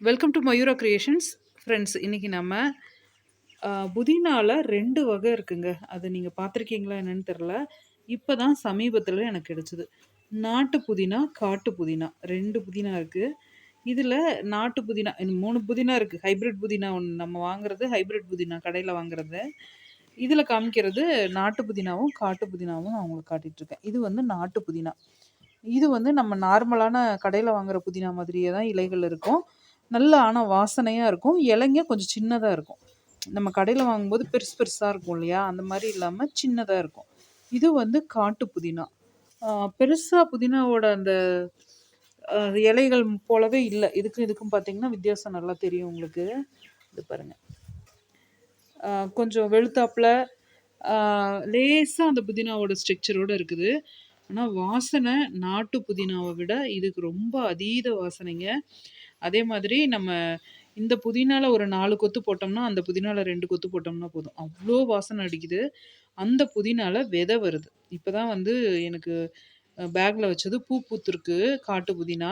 Welcome to Mayura creations. Friends, இன்னைக்கு நம்ம புதினால 2 வகை இருக்குங்க. அது நீங்க பார்த்துருக்கீங்களா என்னன்னு தெரில. இப்போ தான் சமீபத்தில எனக்கு கிடைச்சது. நாட்டு புதினா, காட்டு புதினா 2 புதினா இருக்கு. இதில நாட்டு புதினா 3 புதினா இருக்கு. ஹைபிரிட் புதினா ஒண்ணு நம்ம வாங்குறது ஹைபிரிட் புதினா கடையில வாங்குறது. இதில காமிக்கிறது நாட்டு புதினாவும், காட்டு புதினாவும் நான் உங்களுக்கு காட்டிட்டுருக்கேன். இது வந்து நாட்டு புதினா. இது வந்து நம்ம நார்மலான கடையில வாங்குற புதினா மாதிரியே தான் இலைகள் இருக்கும். நல்ல ஆனா வாசனையா இருக்கும். இலைங்க கொஞ்சம் சின்னதா இருக்கும். நம்ம கடையில வாங்கும்போது பெருசு பெருசா இருக்கும் இல்லையா? அந்த மாரி இல்லாம சின்னதா இருக்கும். இது வந்து காட்டு புதினா. ஆ பெருசா புதினாவோட அந்த அ இலைகள் போலவே இல்ல. இதுக்கும் பார்த்தீங்கன்னா வித்தியாசம் நல்லா தெரியும் உங்களுக்கு. இது பாருங்க. அ கொஞ்சம் வெளுத்தாப்புல ஆ லேசா அந்த புதினாவோட ஸ்ட்ரக்சரோட இருக்குது. ஆனா வாசனை நாட்டு புதினாவ விட இதுக்கு ரொம்ப அதீத வாசனைங்க. அதே மாதிரி நம்ம இந்த புதினால ஒரு 4 கொத்து போட்டோம்னா, அந்த புதினால 2 கொத்து போட்டோம்னா போதும். அவ்ளோ வாசனை அடிக்குது. அந்த புதினால விதை வருது. இப்ப தான் வந்து எனக்கு பேக்ல வச்சது பூ பூத்திருக்கு காட்டு புதினா.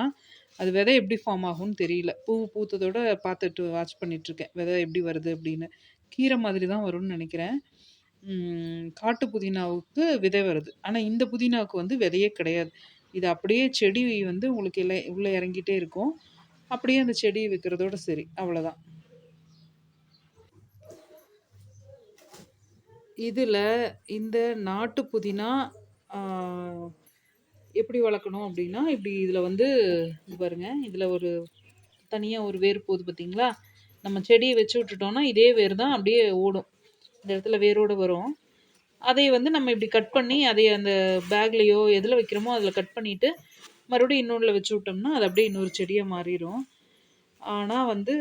அது விதை எப்படி ஃபார்ம் ஆகும்னு தெரியல. பூ பூத்ததோட பார்த்துட்டு வாட்ச் பண்ணிட்டுருக்கேன். விதை எப்படி வருது அப்படின்னு. கீரை மாதிரி தான் வரும்னு நெனைக்கிறேன். காட்டு புதினாவுக்கு விதை வருது. ஆனா இந்த புதினாவுக்கு வந்து விதையே கிடையாது. இது அப்படியே செடி வந்து உங்களுக்கு உள்ள இறங்கிட்டே இருக்கும். அப்படியே அந்த செடி வைக்கிறதோட சரி. அவ்வளோதான். இதில இந்த நாட்டு புதினா ஆ எப்படி வளர்க்கணும் அப்படின்னா, இப்படி இதில வந்து இது பாருங்க, இதில ஒரு தனியா ஒரு வேர் போகுது பார்த்தீங்களா? நம்ம செடிய வச்சு விட்டுட்டோம்னா, இதே வேர் தான் அப்படியே ஓடும். இந்த இடத்துல வேரோட வரும். அதை வந்து நம்ம இப்படி கட் பண்ணி, அதை அந்த பேக்லயோ எதில வைக்கிறோமோ அதில கட் பண்ணிட்டு, மறுபடியும் இன்னொன்ல வச்சு விட்டோம்னா, அது அப்படியே இன்னொரு செடியா மாறிரும். ஆனா வந்து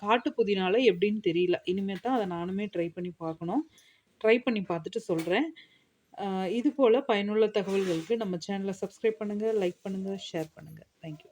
காட்டு புதினால எப்படின்னு தெரியல. இனிமே தான் அத நானுமே ட்ரை பண்ணி பார்க்கணும். ட்ரை பண்ணி பார்த்துட்டு சொல்றேன். இது போல பயனுள்ள தகவல்களுக்கு நம்ம சேனல சப்ஸ்கிரைப் பண்ணுங்க, லைக் பண்ணுங்க, ஷேர் பண்ணுங்க. Thank you.